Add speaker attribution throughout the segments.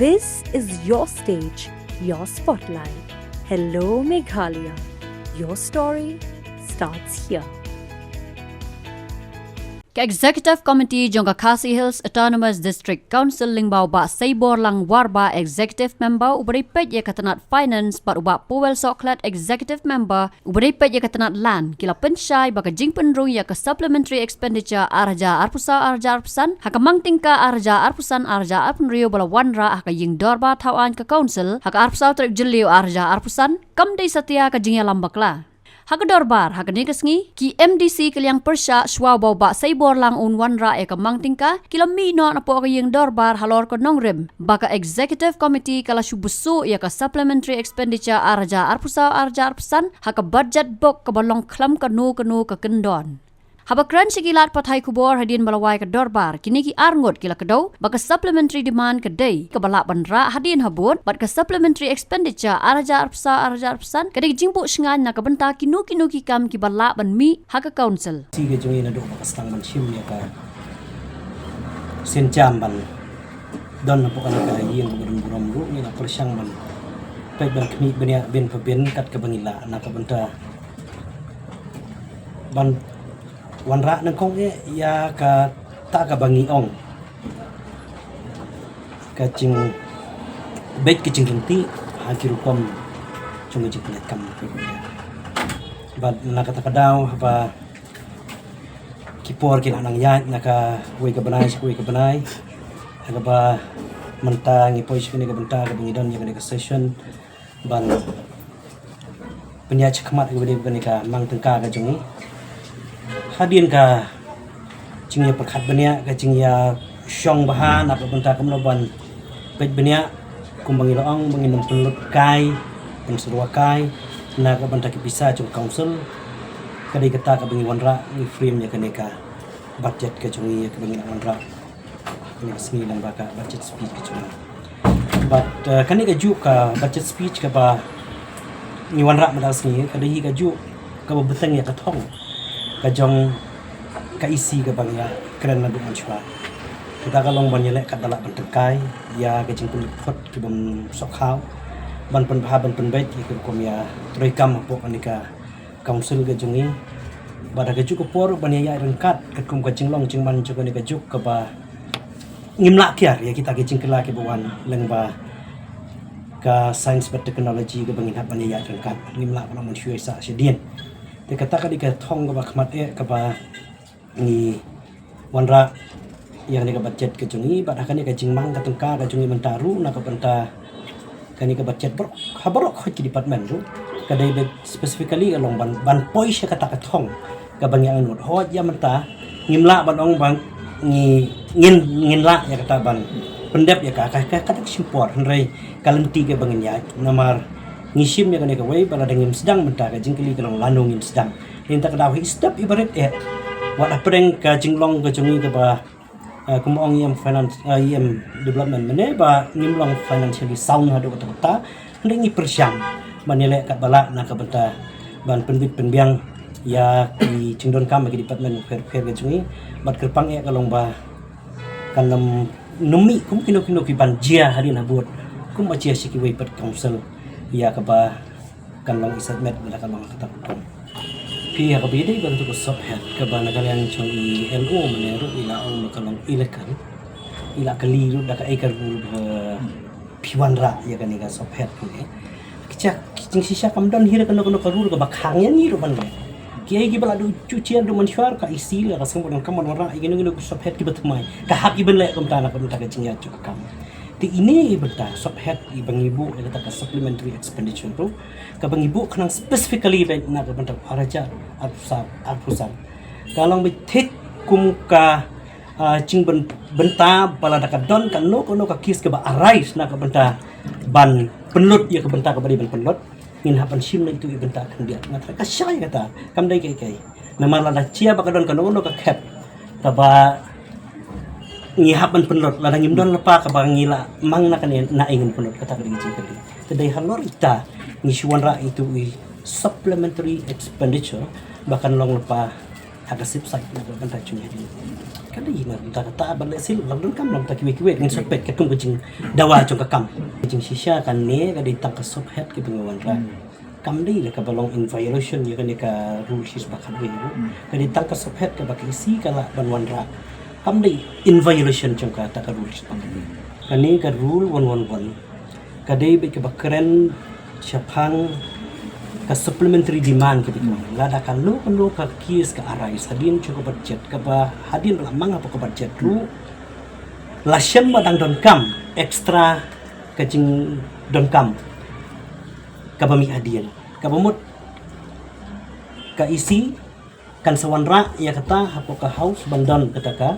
Speaker 1: This is your stage, your spotlight. Hello, Meghalaya. Your story starts here.
Speaker 2: Executive Committee Jongka Khasi Hills Autonomous District Council Lingbao ba Saibor lang warba Executive Member ubari pet ye katanat Finance ba uba Powell Soklat Executive Member ubari pet ye katanat Land kila pensyai baka jing penrung ya ke Supplementary Expenditure arja arpusan hakamang tingka arja arpunrio bala wanra haka ying dorba tawan ke Council haka arpusa trek jeliu arja arpusan kam dei satia ka jingya lambakla. Haka dorbar, haka nikasngi, ki MDC kaliang persya swabau ba saibor lang unwanra eka mangtingka, kila mino na po kayang dorbar halor ko nongrim. Baka Executive Committee kala subusu ya ka Supplementary Expenditure arja arpusan, haka budget book kabalong klam kanu ka kendon. Habakran sigilat patay kubor hadin balawai ke dorbar kini ki arngot kila kedau baka supplementary demand kedai kebalak bandra hadin habut bat ke supplementary expenditure arja arpusan kadai jingpu sengan na kabenta kinu ki kam ki balak ban mi haka council
Speaker 3: si ke joi na do baka stang ban sim ya ka senjam ban don na pokan ka yin buram ru ni na persyang ban pai ban kni benia ben peben kat ke bangila na kabenta ban wanra nang kong ya ka ta ka bangi ong ka ching bet ke ching ti ha kiru kom chung ji plet kam bad na ka ta daw ba kipor kin anang ya na ka we ka banai ha ka ba manta ngi pois ni ka benta ka bangi don ya ka session ban penya chakmat ka ni ka mang tengka ka jungi hadin ka cingya perkhat benia ka cingya syong bahan apa benta kamloban pet benia kumbangi loong bangin pelut kai pensurwa kai na ka benta ki bisa cung council kadai kata ka bangi wanra ni frame ya kaneka budget ka cungi ka bangi wanra ni sini lang baka budget speech ka cungi but kani ka ju ka budget speech ka ba ni wanra madal sini kadai ka ju ka beteng ya ka thong kajong kaisi ke bangya keren nadu manchwa kita kalong banyelek kadala bentekai ya kajing pulipot ke bam sokhau ban pen bait ke kom ya troikam apo kanika council ke jungi bada ke juk por banyaya rengkat ke kum kajing long jingman juga ni ke juk ke ba ngimla kiar ya kita kajing kela ke bawan lengba ka science and technology ke bangin hap banyaya rengkat ngimla kana manchwa sa sedien dia katakan dia thong ke bakmat ke ba ni wanra yang ni ke budget ke jungi badakan ni ke jingmang ka tengka ka jungi mentaru na ka benta kani ke budget ber habarok khot ki department ru ka dai specifically along ban poi she kata ka thong ka bang yang anut hot ya menta ngimla ban ong bang ngin la ya kata ban pendep ya ka kata simpor henrei kalenti ke bangin ya namar ngisim ya kan ka way bala dengim sedang menta ka jingkeli ka lanungin sedang hinta ka daw step ibarat wat apreng ka jinglong ka jungi ka ba kumong yam finance yam development mene ba ngimlong financially sound hadu kata ndengi persyam manile ka bala na ka benta ban penbit penbiang ya ki cingdon kam bagi department fair ka jungi bat kerpang ya kalong ba kanam numi kum kino ki ban jia hari na buat kum ba jia siki way pat council ya kaba kanlang isat met bala kanlang katakom pi ya kabide bantu ko sophet kaba nagalian chung i LO manero ila ang makalong ilakan ila kaliru da ka ekar bul piwanra ya kaniga sophet ni kicha kiching sisya kamdon hira kano karur ka bakhangyan ni ro ban kiai gi bala du cucian du mansyar ka isil ka sang bodang kamon ora igino ko sophet ki batmai ka hak ibn le kam tana ka ka cingya cukam ti ini benta sophet ibang ibu kata ka supplementary expenditure ro kabang ibu kanang specifically like na ka benta araja arpusan kalong bi thik kum ka ching benta bala ka don ka no ka kis ka ba arais na ka benta ban penlut ya ka benta ka bari ban penlut ngin hapan sim na itu ibenta kan dia ngatra ka syai kata kam dai kai namala la chia ba ka don ka no ka kep ka ba ngihapan penlot ladang imdon lepa ka bang ngila mang na kanin na ingin penlot kata ka dingi kadi tadai halor ita ngisuan ra itu supplementary expenditure bahkan long lepa haga sip site na banta cungi Kali mah ta kata balik sil lang dun kam lam ta kiwi-kiwi dengan sopet ketum kucing dawa jong kam. Kucing shisha kan ne ka ditang ka sop head ke pengawan ra. Kam dei la ka balong in violation ya kan ka rule shis bakat we. Ka ditang ka sop head ka bak isi kala banwan ra. Kam dei in violation jong ka ta ka rule shis bakat. Kani ka rule 111. Ka dei be ka bakren syapang ka supplementary demand ke bikman lada kan lu ka kies ka arais hadin cukup budget ka ba hadin lamang apa ka budget ru lasem badang don kam extra ka jing don kam ka bami hadin ka bamut ka isi kan sawanra ya kata hapo ka house bandon kata ka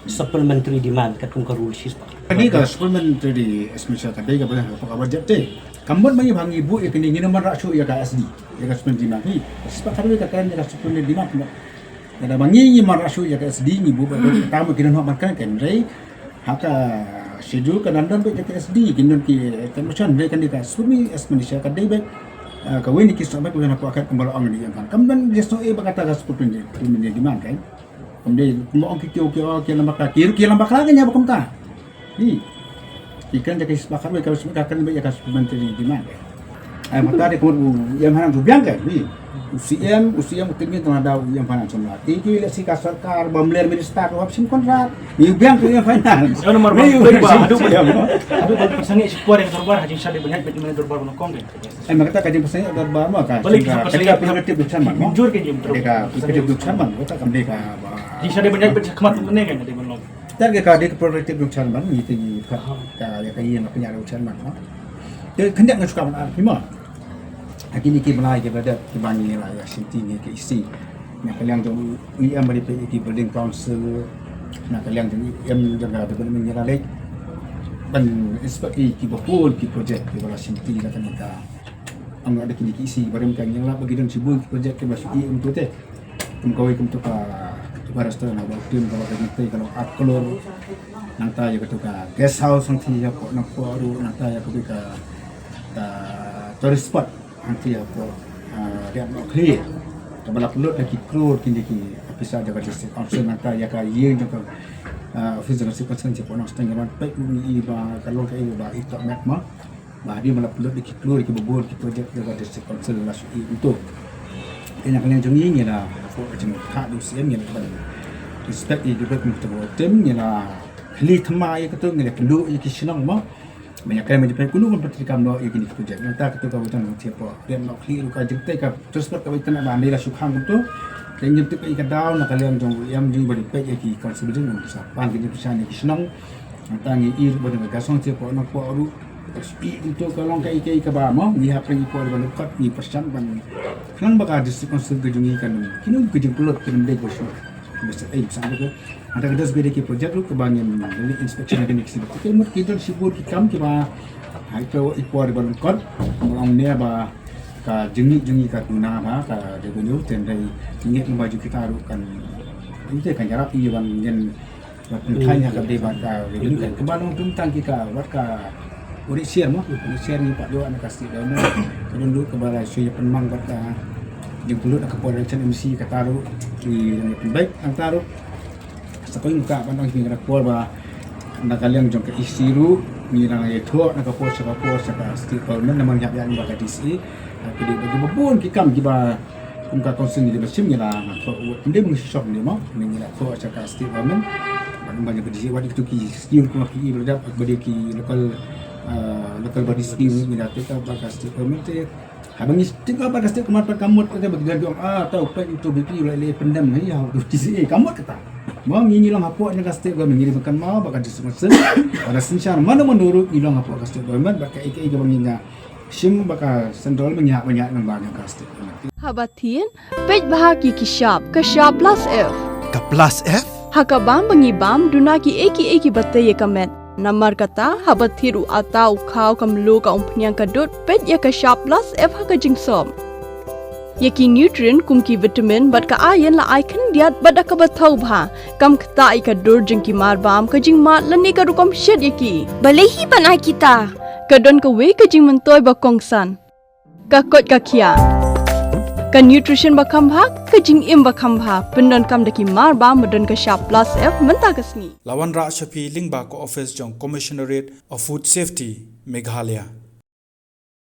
Speaker 3: supplementary demand ka tung ka rule shis pa
Speaker 4: Kani ka supplementary expenditure tadi ka boleh apa budget te. Kamu bagi bang ibu ya kini ngina man rasu ya ka SD. Ya ka supplementary demand. Sebab kalau ka kan ya supplementary demand. Kada bangi man rasu ya ka SD ibu pertama kini nak makan kan rei haka schedule kan andan be ka SD kini ki kan macam rei kan di ka supplementary expenditure ka dai be ka weni ki sampai boleh nak akan kembali ang di kan. Kamu ban jeso e bakata ka supplementary demand kan. Kemudian mo ang kikyo lambat kiri lambat lagi nya bakum ta. Ikan jadi sepakat mereka akan banyak supplementary demand. Mata dia kemudian yang mana tu biang kan? Usia mungkin tengah dah yang mana semua. Tinggi lesi kasar kar, bamler minister, wapsim kontrak. Yang biang tu yang final.
Speaker 5: Saya nomor aduh sangat sekuat yang terbar hajin syadi banyak bagi mana terbar nak kong kan.
Speaker 4: Maka kajian pesannya terbar mah kan.
Speaker 5: Balik
Speaker 4: ketika prerogatif bersama.
Speaker 5: Jujur kan jam terus.
Speaker 4: Ketika prerogatif bersama, kita akan mereka.
Speaker 5: Di syadi banyak bagi kemat mana kan jadi mana.
Speaker 4: Target ka dia prerogatif bersama man itu ka ya kayi yang punya bersama man. Dia kendak nak suka mana lima. Kini kita mulai kepada kebani lah ya sinti ni ke isi. Nak kalian tu IM beri PET Building Council. Nak kalian tu IM jaga development yang lain. Dan seperti kita pun kita projek di bawah sinti kata mereka. Ang ada kini isi barang kan yang lah bagi dan sibuk projek ke masuk IM tu teh. Kemkawai kem tu ka baras tu nak buat tim kalau kita kalau art color nanta ya tu ka guest house nanti ya ko nak baru nanta ya ko ka tourist spot nanti ya ko dia nak clear tabala pelot lagi keluar kini bisa jaga district council nanta ya ka ye jaga office jaga district council je nak setengah man baik ni ba kalau ka ba itu mak ma ba dia malah pelot lagi keluar ki bobor ki project jaga district council masuk untuk ini kalian jomie ni lah macam tak ada usia ni lah respect itu betul betul tem ni lah kali themai itu ni lah penduk yang kisenang mah banyak kali menjadi kuno kan pertikam lo yang kini projek nanti kita tahu tentang siapa dia nak clear ka jengte ka terus per kawai tanah bandai lah sukhang itu dan jengte ka ikan daun nak kalian jong yang jeng beri pek yang ki konsideran untuk siapa kini pesan yang kisenang nanti ir pada gasong siapa nak baru untuk kalau kai ke bama ni apa yang ikut dalam kat ni persen ban kan bakal district council kejungi kan kini kejung pelot kena dek bosho bisa sampai ke ada kedas beda ke projek lu kebanyakan dari inspection ada niksi betul mut kita sibuk kita ba hai ke ikut dalam kat orang ni ba ka jengi ka guna ba ka revenue tendai ingat membaju kita arukan itu kan jarap iya ban yang tanya ke debat ka revenue kan kebalong tentang kita wat ka Urik share ni Pak Dewan nak kasih dah nak dulu ke balai suya penmang kata jemput nak ke production MC kata taruh di baik antara sekolah muka pandang sini nak pol bah nak kalian jom ke isi ru ni nak itu nak ke pol siapa still government nama yang bagai DC jadi bagi babun kikam kiba muka konsen di besim ni lah dia mengisi shop ni mah ni lah so siapa still government banyak DC waktu itu ki skill kuma ki berada bagi ki local body skill ni dah kita bagas tu komente habang tinggal bagas tu kemar kamut ada bagi dia tahu apa itu BP oleh pendam ni ya tu kamut kata mau ngilang apa ni kasih gua mengirim makan mau bagas semasa ada sensyar mana menurut ngilang apa kasih gua man bagai iki banginya sim bakal sendol banyak nambahnya kasih
Speaker 6: Habatin pej bahagi ki shop ka shop plus F
Speaker 7: Ka plus F
Speaker 6: hakabam bangibam dunaki eki bataye kamet Namar kata habat thiru atau kau kamlu ka umpnyang kadut pet ya ka shop plus F ka jingsom. Yaki nutrient kum ki vitamin bat ka iron la icon diat bat ka bathau bha kam kta I ka dur jing ki mar bam ka jing mat lani ka rukom shed yaki. Balehi banai kita. Ka don ka we ka jing mentoy ba kongsan. Ka kot ka kia. ka nutrition bakam bha ka jing im bakam bha pendon kam daki mar ba modon ka sharp plus f menta kasni
Speaker 7: Lawan Ra Shafi Lingba ko office jong Commissionerate of Food Safety Meghalaya